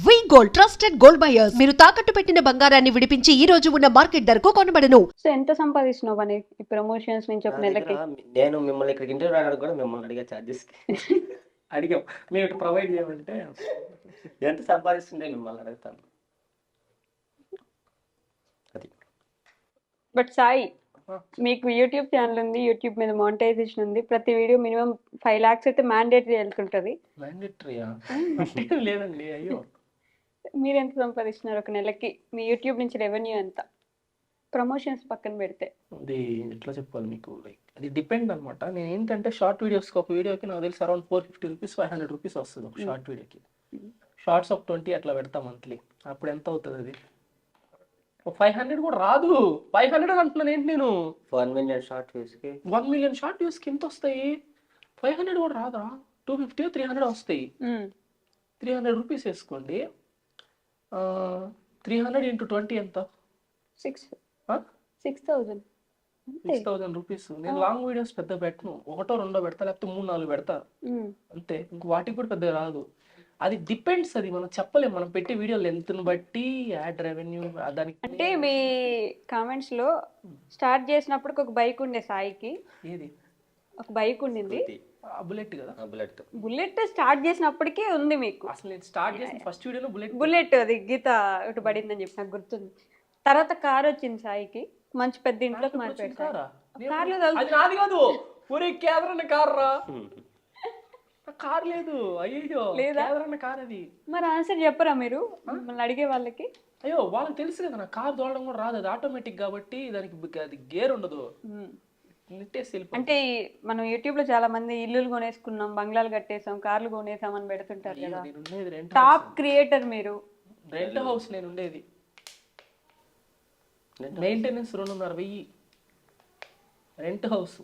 వి gold trusted gold buyers మీరు తాకట్టు పెట్టిన బంగారాన్ని విడిపించి ఈ రోజు ఉన్న మార్కెట్ ధరకు కొనబడను. సో ఎంత సంపాదిస్తున్నావు అని ఈ ప్రమోషన్స్ నుంచి ఒక నా నెలకి? దగ్గర నేను మిమ్మల్ని ఇక్కడికి ఇంటర్వ్యూ రావడానికి కూడా మిమ్మల్ని అడిగే ఛార్జెస్కి అడిగాం మేము ఇటు ప్రొవైడ్ చేయమంటే ఎంత సంపాదిస్తుంటే మిమ్మల్ని అడుగుతాను. అది బట్ సాయి, మీకు యూట్యూబ్ ఛానల్ ఉంది, యూట్యూబ్ మీద మానిటైజేషన్ ఉంది, ప్రతి వీడియో మినిమం 5 lakhs అయితే మ్యాండేటరీ వెళ్తుంటది. మ్యాండేటరీయా లేదండి, అయ్యో మీరు ఎంత సంపాదిస్తున్నారు ఒక నెలకి? మీ యూట్యూబ్ నుంచి రెవెన్యూ ఎంత? ప్రమోషన్స్ పక్కన పెడితే అది ఎట్లా చెప్పాలి మీకు, లైక్ అది డిపెండ్ అనమాట. నేను ఏంటంటే షార్ట్ వీడియోస్కి ఒక వీడియోకి నాకు తెలిసి అరౌండ్ 450 రూపీస్ 500 రూపీస్ వస్తుంది ఒక షార్ట్ వీడియోకి. షార్ట్స్ ఒక 20 అట్లా పెడతా మంత్లీ. అప్పుడు ఎంత అవుతుంది అది? 500 కూడా రాదు. 500 అంటున్నాను ఏంటి నేను? 1 million షార్ట్ వ్యూస్కి 1 million షార్ట్ వ్యూస్కి ఎంత వస్తాయి? 500 కూడా రాదా? 250 300 వస్తాయి. 300 రూపీస్ వేసుకోండి. 300 × 20 ఎంత? 6,000. 6,000 రూపీస్. నేను లాంగ్ వీడియోస్ పెద్ద పెట్టను, 1 2 పెడతా, లేకపోతే 3 4 పెడతా అంతే. ఇంక వాటికి కూడా పెద్ద రాదు. అది డిపెండ్స్, అది మనం చెప్పలేం. మనం పెట్టే వీడియో లెంత్ని బట్టి యాడ్ రెవెన్యూ దానికి. అంటే మీ కామెంట్స్ లో స్టార్ట్ చేసినప్పుడు ఒక బైక్ ఉండే సాయికి, ఏది ఒక బైక్ ఉండింది, బుల్లెట్ కదా. బుల్లెట్ బుల్లెట్ స్టార్ట్ చేసినప్పటికే ఉంది మీకు. అసలు నేను స్టార్ట్ చేసిన ఫస్ట్ వీడియోలో బుల్లెట్ అది గీత ఒకటి పడిందని చెప్పి నాకు గుర్తుంది. తర్వాత కార్ వచ్చింది సాయికి, మంచి పెద్ద ఇంట్లోకి మారిపోయాడు. కార్లో అది నాది కాదు, ఒరే కేదరన్న కార్ రా. కార్ లేదు, అయ్యో కేదరన్న కార్ అది. మరి ఆన్సర్ చెప్పరా మీరు మిమ్మల్ని అడిగే వాళ్ళకి? అయ్యో వాళ్ళకి తెలుసు కదా, నా కార్ తోలడం కూడా రాదు, అది ఆటోమేటిక్ కాబట్టి దానికి అది గేర్ ఉండదు. అంటే మనం యూట్యూబ్ లో చాలా మంది ఇల్లులు కొనేసుకున్నాం, బంగ్లాలు కట్టేసాం, కార్లు కొనేసాం అని పెడుతుంటారు కదా. టాప్ క్రియేటర్ మీరు. రెంట్ హౌస్ నేను ఉండేది, మెయింటెనెన్స్ 2,500. రెంట్ హౌస్,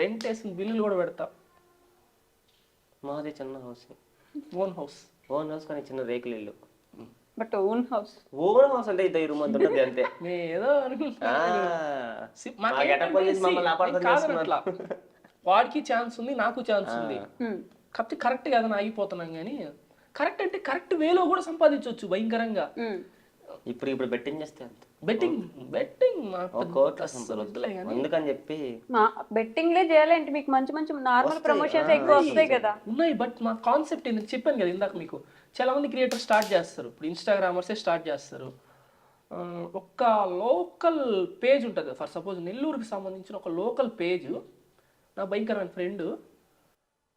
రెంట్ వేసిన బిల్లులు కూడా పెడతా. మాది చిన్న house, own house. Own house కానీ చిన్న రేకులు ఇల్లు. But own house, own house అంటే ఇది రూమ్ అంత ఉంటుంది అంతే. ఏదో వాడికి ఛాన్స్ ఉంది, నాకు ఛాన్స్ ఉంది. కాకపోతే కరెక్ట్ కదా ఆగిపోతున్నాం. కానీ కరెక్ట్ అంటే కరెక్ట్ వేలో కూడా సంపాదించవచ్చు భయంకరంగా. ఇప్పుడు బెట్టింగ్ చేస్తే బెట్టింగ్ అందుకని చెప్పి బెట్టింగ్ లే చేయాలంటే మీకు మంచి మంచి నార్మల్ ప్రమోషన్స్ ఎక్కువ వస్తాయి కదా. ఉన్నాయి. బట్ మా కాన్సెప్ట్ ఏంటంటే చెప్పాను కదా ఇందాక మీకు, చాలా మంది క్రియేటర్ స్టార్ట్ చేస్తారు. ఇప్పుడు ఇన్స్టాగ్రామర్సే స్టార్ట్ చేస్తారు. ఒక లోకల్ పేజ్ ఉంటుంది, ఫర్ సపోజ్ నెల్లూరుకి సంబంధించిన ఒక లోకల్ పేజ్. నా భయంకరమైన ఫ్రెండ్,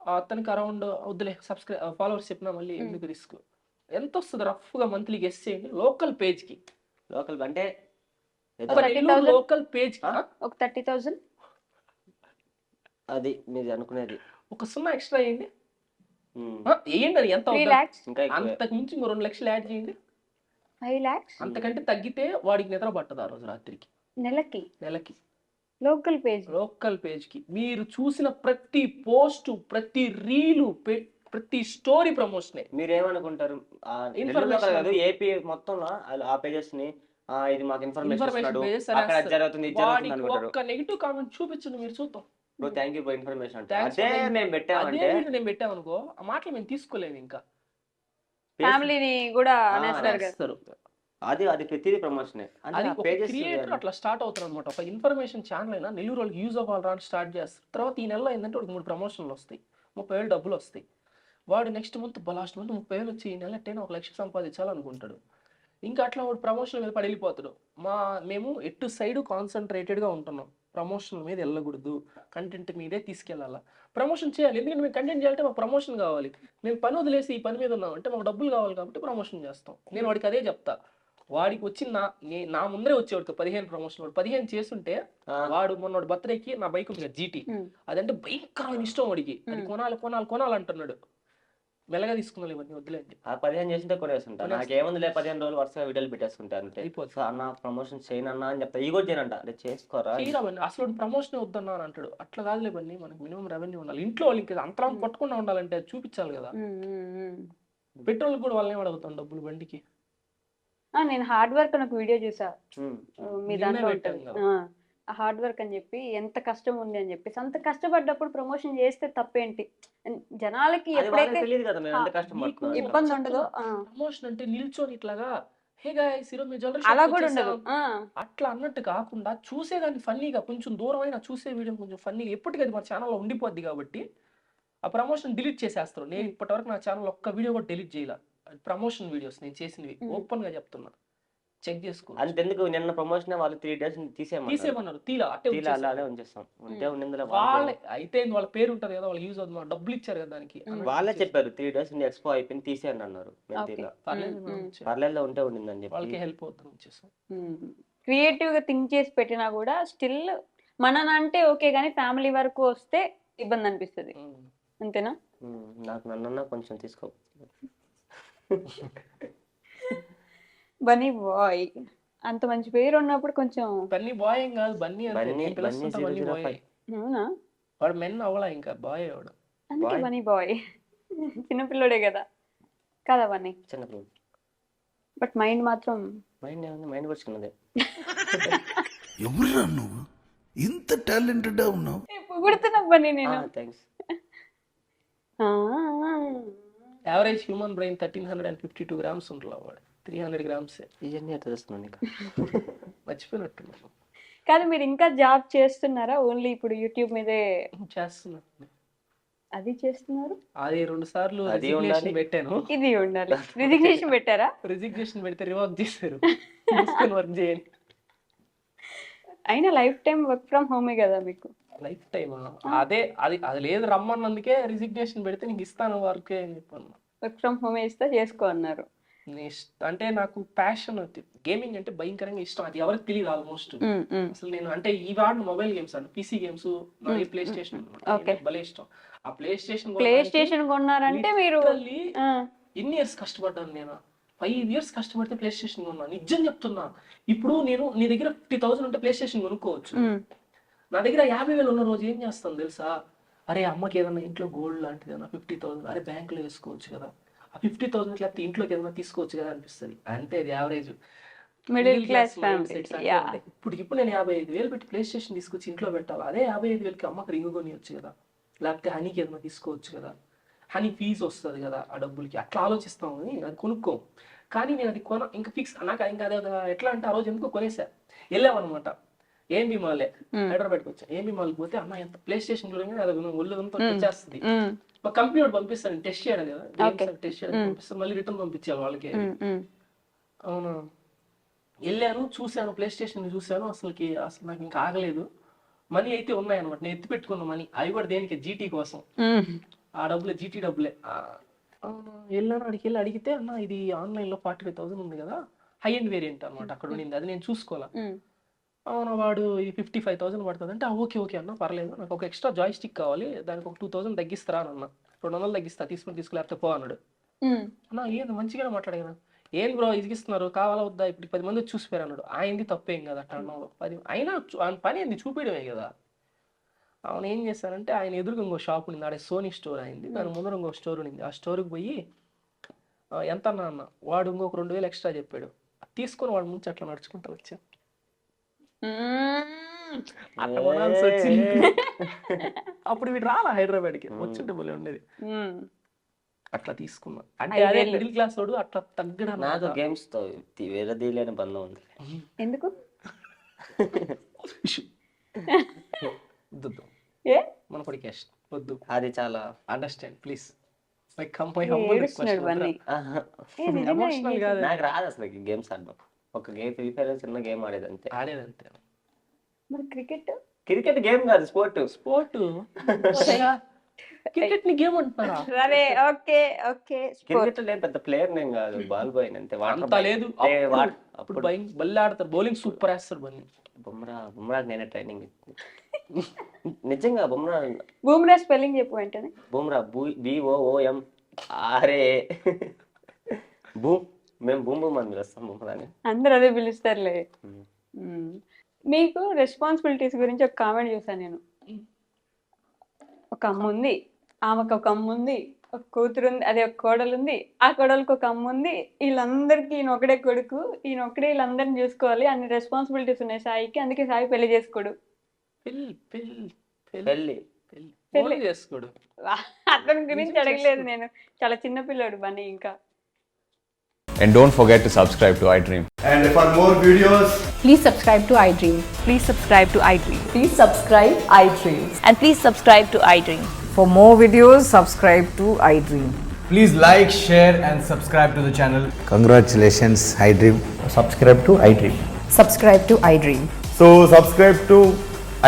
అతనికి అరౌండ్ వద్దులే ఫాలోవర్స్ చెప్పినా మళ్ళీ ఎందుకు రిస్క్. ఎంత వస్తుంది రఫ్గా మంత్లీ గెస్ చేయండి లోకల్ పేజ్కి? లోకల్ అంటే లోకల్ పేజ్ ఒక 30,000. అది మీరు అనుకునేది. ఒక 0 ఎక్స్ట్రా వేయండి, వేయండి. అది ఎంత? 3 lakhs. అంతకు మించి 2 లక్షలు యాడ్ చేయండి. 5 lakhs. అంతకంటే తగ్గితే వాడికి నిద్ర పట్టదు ఆ రోజు రాత్రికి. నెలకి లోకల్ పేజ్కి మీరు చూసిన ప్రతి పోస్ట్, ప్రతి రీలు, ప్రతి స్టోరీ ప్రమోషన్. మీరేమనుకుంటారు? ఇన్ఫర్మేషన్ ఏపీ మొత్తంలో ఆ పేజెస్ ని ఇది మాకు ఇన్ఫర్మేషన్ జరుగుతుంది. ఒక్క నెగిటివ్ కామెంట్ చూపించండి, మీరు చూద్దాం. Thank you for information. నేను పెట్టామనుకో, ఆ మాటలు మేము తీసుకోలేము. ఇంకా ఫ్యామిలీని కూడా అనేస్తారు. అది ప్రతిదీ ప్రమోషన్. క్రియేటర్ అట్లా స్టార్ట్ అవుతారు అనమాట. ఒక ఇన్ఫర్మేషన్ ఛానల్ అయినా నెల్లూరు వాళ్ళకి యూజ్ అవ్వాలని స్టార్ట్ చేస్తారు. తర్వాత ఈ నెలలో ఏంటంటే వాడికి 3 ప్రమోషన్లు వస్తాయి, 30,000 డబ్బులు వస్తాయి. వాడు నెక్స్ట్ మంత్ లాస్ట్ మంత్ 30,000 వచ్చి ఈ నెల 1 లక్ష సంపాదించాలనుకుంటాడు. ఇంకా అట్లా వాడు ప్రమోషన్ మీద పడి వెళ్ళిపోతాడు. మేము ఎటు సైడ్ కాన్సన్ట్రేటెడ్గా ఉంటున్నాం. ప్రమోషన్ మీద వెళ్ళకూడదు, కంటెంట్ మీదే తీసుకెళ్ళాలా. ప్రమోషన్ చేయాలి, ఎందుకంటే మేము కంటెంట్ చేయాలంటే మాకు ప్రమోషన్ కావాలి. మేము పని వదిలేసి ఈ పని మీద ఉన్నాం అంటే మాకు డబ్బులు కావాలి కాబట్టి ప్రమోషన్ చేస్తాం. నేను వాడికి అదే చెప్తా. వాడికి వచ్చిన నా ముందరే వచ్చేవాడికి 15 ప్రమోషన్. వాడు 15 చేస్తుంటే, వాడు మొన్న బర్త్డేకి నా బైక్ ఉంది జీటీ, అదంటే భయంకరమైన ఇష్టం వాడికి. అది కొనాలి అంటున్నాడు. మెల్లగా తీసుకున్నాను, ఇవన్నీ వద్దులేండి. 15 చేసింటే కొనేస్తుంటా. నాకేముందిలే 15 రోజులు వరుసగా వీడియోలు పెట్టేసుకుంటా అంతే. అన్న ప్రమోషన్ చేయనన్నా అని చెప్తా. ఈ కూడా చేయనంట, అంటే చేసుకోరా అసలు ప్రమోషన్ వద్దన్నా అని అంటాడు. అట్లా కాదులే బన్నీ, మనకి మినిమం రెవెన్యూ ఉండాలి. ఇంట్లో వాళ్ళు ఇంకా అంతరం కొట్టకుండా ఉండాలంటే అది చూపించాలి కదా. పెట్రోల్ కూడా వాళ్ళని అడుగుతాం డబ్బులు బండికి. నేను హార్డ్ వర్క్ అని ఒక వీడియో చూసా మీ దాంట్లో. హార్డ్ వర్క్ అని చెప్పి ఎంత కష్టం ఉంది అని చెప్పేసి అంత కష్టపడ్డప్పుడు ప్రమోషన్ చేస్తే తప్పేంటి? జనాలకి అది వాళ్ళకి ఎప్పుడైతే తెలియదు కదా మేము ఎంత కష్టపడుతున్నాం మీకు ఇబ్బంది ఉండదో ప్రమోషన్ అంటే నిల్చొని ఇట్లాగా హే గాయ్స్ ఈరోజు మీ జ్యువెలరీ అలా షాప్ కూడా ఉండదు. అట్లా అన్నట్టు కాకుండా చూసేదాన్ని ఫన్నీగా కొంచెం దూరమైన చూసే వీడియో కొంచెం ఫన్నీగా ఎప్పటికీ మన ఛానల్లో ఉండిపోద్ది కాబట్టి ఆ ప్రమోషన్ డిలీట్ చేసేస్తారు. నేను ఇప్పటివరకు నా ఛానల్ ఒక్క వీడియో కూడా డిలీట్ చేయాల. ప్రమోషన్ వీడియోస్ నేను చేసినవి ఓపెన్ గా చెప్తున్నా, చెక్ చేసుకో. అంతెందుకు నిన్న ప్రమోషన్ వాళ్ళు 3 days తీసేయమన్నారు, తీలా అట్టే తీలా అలానే ఉంచేస్తాం. ఉంటే ఉండిందిలే వాళ్ళే అయితే వాళ్ళ పేరు ఉంటది కదా, వాళ్ళకి యూజ్ అవుతుంది, డబ్బులు ఇచ్చారు కదా దానికి. వాళ్ళే చెప్పారు 3 days ఎక్స్పో అయిపోయింది తీసేయండి అన్నారు. మేము తీలా పర్లేదు ఉంటే ఉండిందని చెప్పి వాళ్ళకి హెల్ప్ అవుతుంది వచ్చేసాం. క్రియేటివ్ గా థింక్ చేసి పెట్టినా కూడా స్టిల్ మననంటే ఓకే కానీ ఫ్యామిలీ వరకు వస్తే ఇబ్బంది అనిపిస్తుంది. అంతేనా? నాకు నన్నన్నా కొంచెం తీసుకో. బన్నీ బాయ్ అంత మంచి పేరు ఉన్నప్పుడు కొంచెం బన్నీ బాయ్ ఏం కాదు, బన్నీ బన్నీ బన్నీ బాయ్. అవునా? వాడు మెన్ అవ్వలా ఇంకా బాయ్ వాడు. అందుకే బన్నీ బాయ్ చిన్నపిల్లడే కదా కదా బన్నీ. చిన్నప్పుడు బట్ మైండ్ మాత్రం మైండ్ కూడా చిన్నదే. ఎవరురా నువ్వు ఇంత టాలెంటెడ్ ఉన్నావు? పొగుడుతున్నా బన్నీ నేను. Thanks. Average human brain 1352 grams ఉంటుంది, వాడు 300 grams. ఇవన్నీ తెలుస్తున్నాను నీకు. మర్చిపోయినట్టున్నాను. కాదు మీరు ఇంకా జాబ్ చేస్తున్నారా? ఓన్లీ ఇప్పుడు యూట్యూబ్ మీదే చేస్తున్నాను. అది చేస్తున్నారు? అది 2 సార్లు అది రిజిగ్నేషన్ పెట్టాను. ఇది ఉండాలి. రిజిగ్నేషన్ పెట్టారా? రిజిగ్నేషన్ పెడితే రివర్క్ చేశారు, వర్క్ చేయండి. అయినా లైఫ్ టైం వర్క్ ఫ్రమ్ హోమే కదా మీకు. లైఫ్ టైమా? అదే అది లేదు రమ్మన్నందుకే రిజిగ్నేషన్ పెడితే నీకు ఇస్తాను వర్క్ అని చెప్పాను. వర్క్ ఫ్రమ్ హోమే ఇస్తా చేసుకో అన్నారు. అంటే నాకు ప్యాషన్, గేమింగ్ అంటే భయంకరంగా ఇష్టం. అది ఎవరికి తెలియదు ఆల్మోస్ట్. అసలు నేను అంటే ఈ వాడిన మొబైల్ గేమ్స్ అంటే పీసీ గేమ్స్, ప్లే స్టేషన్ భలే ఇష్టం. ఆ ప్లే స్టేషన్ కొన్నారంటే మీరు ఎన్ని ఇయర్స్ కష్టపడ్డాను నేను. 5 years కష్టపడితే ప్లే స్టేషన్ కొన్నాను. నిజం చెప్తున్నా. ఇప్పుడు నేను నీ దగ్గర 50,000 ఉంటే ప్లే స్టేషన్ కొనుక్కోవచ్చు. నా దగ్గర 50,000 ఉన్న రోజు ఏం చేస్తాను తెలుసా? అరే అమ్మకి ఏదన్నా ఇంట్లో గోల్డ్ లాంటిది ఏదన్నా 50,000 అరే బ్యాంకులో వేసుకోవచ్చు కదా, ఆ 50,000 లేకపోతే ఇంట్లోకి ఏదైనా తీసుకోవచ్చు కదా అనిపిస్తుంది. అంటే అది యావరేజ్ మిడిల్ క్లాస్ ఫ్యామిలీ. ఇప్పుడు నేను 55,000 పెట్టి ప్లే స్టేషన్ తీసుకొచ్చి ఇంట్లో పెట్టాలి. అదే 55,000కి అమ్మకి రింగు కొనియొచ్చు కదా, లేకపోతే హనీకి ఏదైనా తీసుకోవచ్చు కదా, హనీ ఫీజు వస్తుంది కదా ఆ డబ్బులకి. అట్లా ఆలోచిస్తాము, అది కొనుక్కోం. కానీ నేను అది ఇంకా ఫిక్స్ నాకు ఇంకా అదే ఎట్లా అంటే ఆ రోజు ఎందుకో కొనేసా. వెళ్ళామన్నమాట ఏఎంబి మాల్, హైదరాబాద్కి వచ్చా. ఏఎంబి మాల్కి పోతే అన్న ఎంత ప్లే స్టేషన్ ఒళ్ళంతా వచ్చేస్తుంది. మా కంపెనీ పంపిస్తాను టెస్ట్ చేయడం కదా, టెస్ట్ చేయడం పంపిస్తాను, మళ్ళీ రిటర్న్ పంపించాలి వాళ్ళకి. అవునా, వెళ్ళాను, చూశాను, ప్లే స్టేషన్ చూశాను. అసలు నాకు ఇంకా ఆగలేదు. మనీ అయితే ఉన్నాయన్నమాట, నేను ఎత్తి పెట్టుకున్న మనీ. అవి కూడా దేనికి? జీటీ కోసం. ఆ డబ్బులే జీటీ డబ్బులే. అవును, వెళ్ళాను. అడిగి అడిగితే అన్న ఇది ఆన్లైన్ లో 45,000 ఉంది కదా, హై అండ్ వేరియంట్ అనమాట అక్కడ ఉండింది, అది నేను చూసుకోవాలా. అవును, వాడు ఇది 55,000 పడుతుంది అంటే ఓకే అన్న పర్లేదు, నాకు ఒక ఎక్స్ట్రా జాయ్ స్టిక్ కావాలి, దానికి ఒక 2,000 తగ్గిస్తారా అన్న. 200 తగ్గిస్తా, తీసుకులేకపోతే పో అన్నాడు. అన్న ఏది మంచిగానే మాట్లాడే, ఏం బ్రో ఇదిగిస్తున్నారు, కావాలా వద్దా, ఇప్పుడు 10 మంది చూసిపోయారు అన్నాడు. ఆయనది తప్పేం కదా అట్లా అన్నాడు. అయినా పని ఏంది, చూపించడమే కదా. అవును, ఏం చేశానంటే ఆయన ఎదురుగా ఇంకో షాప్ ఉంది, ఆడే సోనీ స్టోర్ అయింది, దాని ముందర ఇంకో స్టోర్ ఉంది. ఆ స్టోర్కి పోయి ఎంత అన్న వాడు ఇంకొక 2,000 ఎక్స్ట్రా చెప్పాడు. తీసుకొని వాడు ముంచి అట్లా నడుచుకుంటూ వచ్చా. అట్లా కొనాల్సి వచ్చింది. అప్పుడు వీడు రాలా హైదరాబాద్కి, వచ్చుంటే పోలే ఉండేది. అట్లా తీసుకున్నా. అంటే అదే మిడిల్ క్లాస్ వాడు అట్లా తగ్గడం. నాకు గేమ్స్ తో వేరే తీయలేని బంధం ఉంది. ఎందుకు? మన పొడికేస్ట్ వద్దు, అది చాలా అండర్స్టాండ్ ప్లీజ్. నాకు రాదు అసలు గేమ్స్ ఆడడం. ఒక గేమ్ ఫ్రీ ఫైర్ చిన్న గేమ్ ఆడేదంతే. మరి క్రికెట్ గేమ్ కాదు, స్పోర్ట్. క్రికెట్ ని గేమ్ అంటారా? సరే ఓకే ఓకే. క్రికెట్ లేదు, పెద్ద ప్లేయర్ నేను కాదు, బాల్ బాయ్ అంతే. అంత లేదు, అప్పుడు బల్లి ఆడతారు, బౌలింగ్ సూపర్ వేస్తారు. బల్లి బుమ్రా నేనే ట్రైనింగ్ నిజంగా. బుమ్రా స్పెల్లింగ్ చెప్పు వెంటనే. బుమ్రా BOOM ఆరే మేము బూమ్ బూమ్ అని పిలుస్తాం బుమ్రాని. అందరు అదే పిలుస్తారులే. మీకు రెస్పాన్సిబిలిటీస్ గురించి ఒక కామెంట్ చూసాను నేను. ఒక అమ్మ ఉంది, ఆమెకు ఒక అమ్మ ఉంది, ఒక కూతురు ఉంది, అదే ఒక కోడలు ఉంది, ఆ కోడలికి ఒక అమ్మ ఉంది. వీళ్ళందరికీ ఈయన ఒకడే కొడుకు, ఈయన ఒకడే వీళ్ళందరిని చూసుకోవాలి, అన్ని రెస్పాన్సిబిలిటీస్ ఉన్నాయి సాయికి. అందుకే సాయి పెళ్లి చేసుకోడు. పెళ్ళి పెళ్లి చేసుకోడు. అతని గురించి అడగలేదు నేను, చాలా చిన్న పిల్లాడు బన్నీ ఇంకా. And don't forget to subscribe to iDream. And for more videos, Please subscribe to iDream. Please subscribe to iDream. Please subscribe iDream. And please subscribe to iDream. For more videos, subscribe to iDream. Please like, share and subscribe to the channel. Congratulations, iDream. Subscribe to iDream. Subscribe to iDream. So subscribe to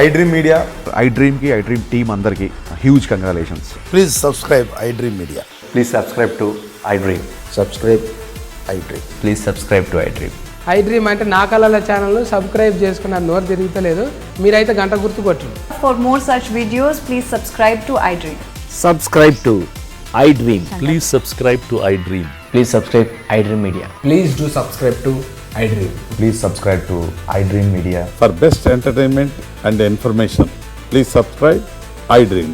iDream Media. iDream ki iDream team andarki huge congratulations. please subscribe iDream Media. Please subscribe to iDream. Subscribe iDream. Please subscribe to iDream. iDream అంటే నా కళల channel subscribe చేసుకున్న నోరు తిరుగుతలేదు, మీరైతే గంట గుర్తు కొట్టండి. For more such videos, please subscribe to iDream. Subscribe to iDream. Please subscribe to iDream. Please subscribe iDream Media. Please do subscribe to iDream. Please subscribe to iDream Media. For best entertainment and information, please subscribe iDream.